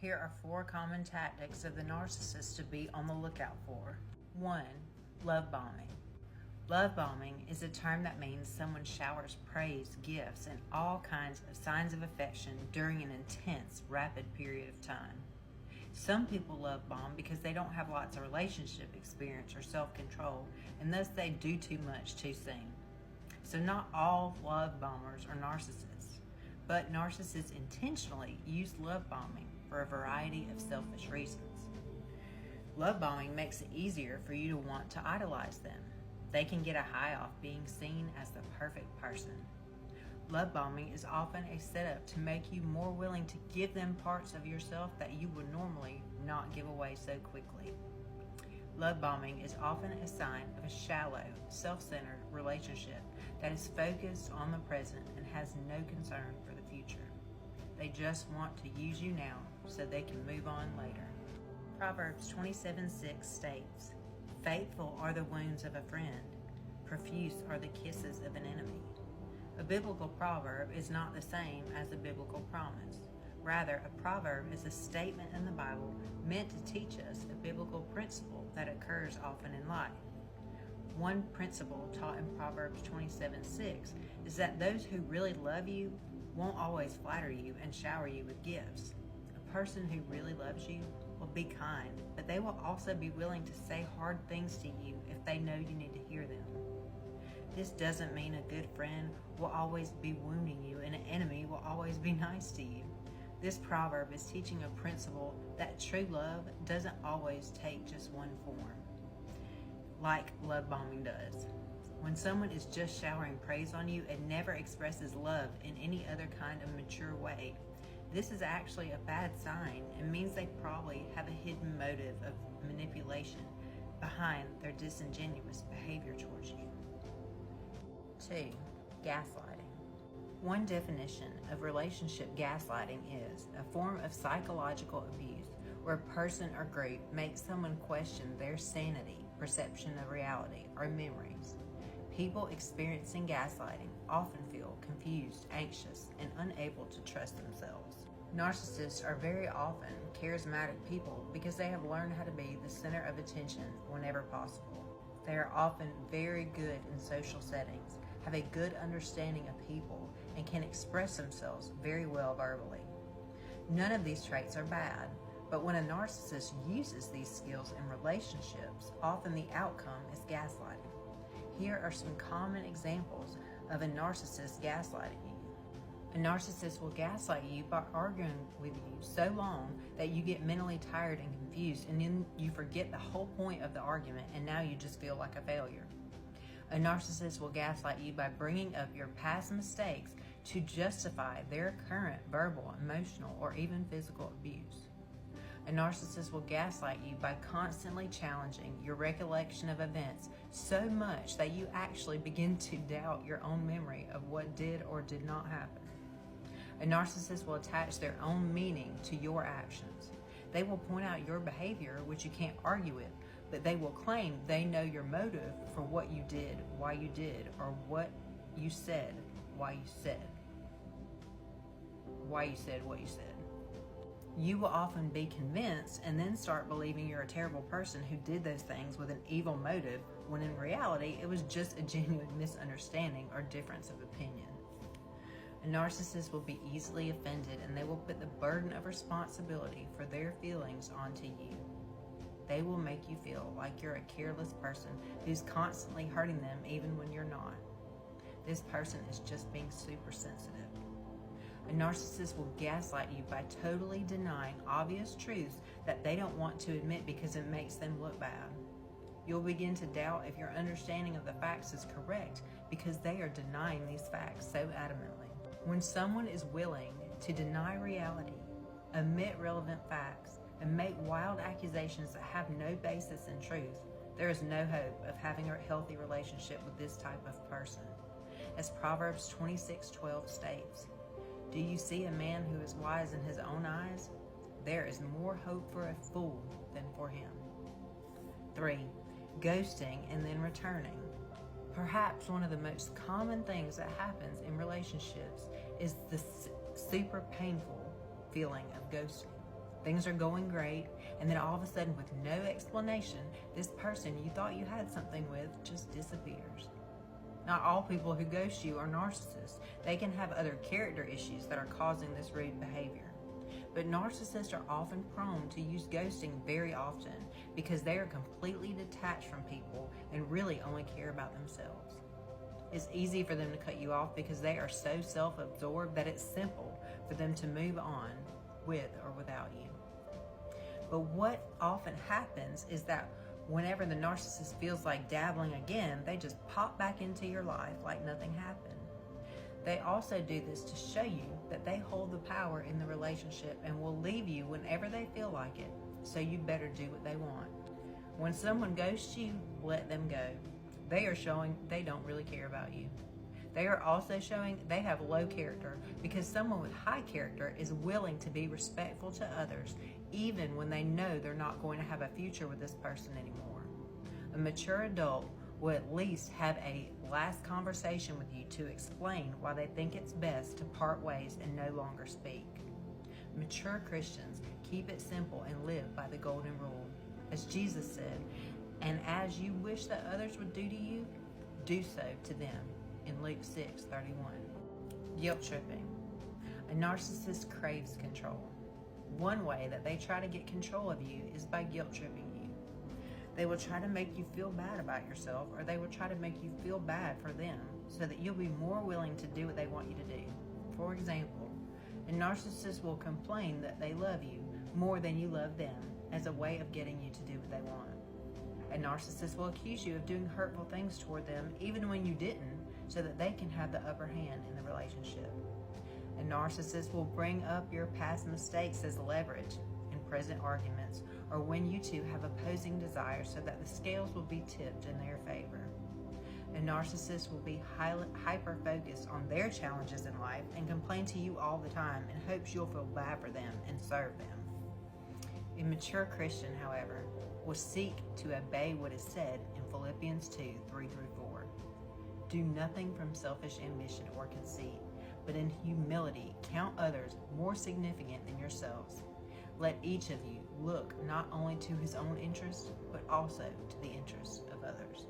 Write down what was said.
Here are 4 common tactics of the narcissist to be on the lookout for. 1. Love bombing. Love bombing is a term that means someone showers praise, gifts, and all kinds of signs of affection during an intense, rapid period of time. Some people love bomb because they don't have lots of relationship experience or self-control, and thus they do too much too soon. So not all love bombers are narcissists, but narcissists intentionally use love bombing for a variety of selfish reasons. Love bombing makes it easier for you to want to idolize them. They can get a high off being seen as the perfect person. Love bombing is often a setup to make you more willing to give them parts of yourself that you would normally not give away so quickly. Love bombing is often a sign of a shallow, self-centered relationship that is focused on the present and has no concern for the future. They just want to use you now so they can move on later. Proverbs 27:6 states, "Faithful are the wounds of a friend, profuse are the kisses of an enemy." A biblical proverb is not the same as a biblical promise. Rather, a proverb is a statement in the Bible meant to teach us a biblical principle that occurs often in life. One principle taught in Proverbs 27:6 is that those who really love you won't always flatter you and shower you with gifts. A person who really loves you will be kind, but they will also be willing to say hard things to you if they know you need to hear them. This doesn't mean a good friend will always be wounding you and an enemy will always be nice to you. This proverb is teaching a principle that true love doesn't always take just one form, like love bombing does. When someone is just showering praise on you and never expresses love in any other kind of mature way, this is actually a bad sign and means they probably have a hidden motive of manipulation behind their disingenuous behavior towards you. 2. Gaslighting. One definition of relationship gaslighting is a form of psychological abuse where a person or group makes someone question their sanity, perception of reality, or memories. People experiencing gaslighting often feel confused, anxious, and unable to trust themselves. Narcissists are very often charismatic people because they have learned how to be the center of attention whenever possible. They are often very good in social settings, have a good understanding of people, and can express themselves very well verbally. None of these traits are bad, but when a narcissist uses these skills in relationships, often the outcome is gaslighting. Here are some common examples of a narcissist gaslighting you. A narcissist will gaslight you by arguing with you so long that you get mentally tired and confused, and then you forget the whole point of the argument and now you just feel like a failure. A narcissist will gaslight you by bringing up your past mistakes to justify their current verbal, emotional, or even physical abuse. A narcissist will gaslight you by constantly challenging your recollection of events so much that you actually begin to doubt your own memory of what did or did not happen. A narcissist will attach their own meaning to your actions. They will point out your behavior, which you can't argue with, but they will claim they know your motive for what you did, why you did, or what you said, why you said what you said. You will often be convinced and then start believing you're a terrible person who did those things with an evil motive, when in reality it was just a genuine misunderstanding or difference of opinion. A narcissist will be easily offended and they will put the burden of responsibility for their feelings onto you. They will make you feel like you're a careless person who's constantly hurting them even when you're not. This person is just being super sensitive. A narcissist will gaslight you by totally denying obvious truths that they don't want to admit because it makes them look bad. You'll begin to doubt if your understanding of the facts is correct because they are denying these facts so adamantly. When someone is willing to deny reality, omit relevant facts, and make wild accusations that have no basis in truth, there is no hope of having a healthy relationship with this type of person. As Proverbs 26:12 states, "Do you see a man who is wise in his own eyes? There is more hope for a fool than for him." 3. Ghosting and then returning. Perhaps one of the most common things that happens in relationships is the super painful feeling of ghosting. Things are going great, and then all of a sudden, with no explanation, this person you thought you had something with just disappears. Not all people who ghost you are narcissists. They can have other character issues that are causing this rude behavior. But narcissists are often prone to use ghosting very often because they are completely detached from people and really only care about themselves. It's easy for them to cut you off because they are so self-absorbed that it's simple for them to move on with or without you. But what often happens is that whenever the narcissist feels like dabbling again, they just pop back into your life like nothing happened. They also do this to show you that they hold the power in the relationship and will leave you whenever they feel like it, so you better do what they want. When someone ghosts you, let them go. They are showing they don't really care about you. They are also showing they have low character because someone with high character is willing to be respectful to others even when they know they're not going to have a future with this person anymore. A mature adult will at least have a last conversation with you to explain why they think it's best to part ways and no longer speak. Mature Christians keep it simple and live by the golden rule. As Jesus said, "And as you wish that others would do to you, do so to them," in Luke 6:31. Guilt tripping. A narcissist craves control. One way that they try to get control of you is by guilt tripping you. They will try to make you feel bad about yourself, or they will try to make you feel bad for them so that you'll be more willing to do what they want you to do. For example, a narcissist will complain that they love you more than you love them as a way of getting you to do what they want. A narcissist will accuse you of doing hurtful things toward them even when you didn't, so that they can have the upper hand in the relationship. A narcissist will bring up your past mistakes as leverage in present arguments or when you two have opposing desires so that the scales will be tipped in their favor. A narcissist will be hyper-focused on their challenges in life and complain to you all the time in hopes you'll feel bad for them and serve them. A mature Christian, however, will seek to obey what is said in Philippians 2:3-4. Do nothing from selfish ambition or conceit, but in humility count others more significant than yourselves. Let each of you look not only to his own interests, but also to the interests of others.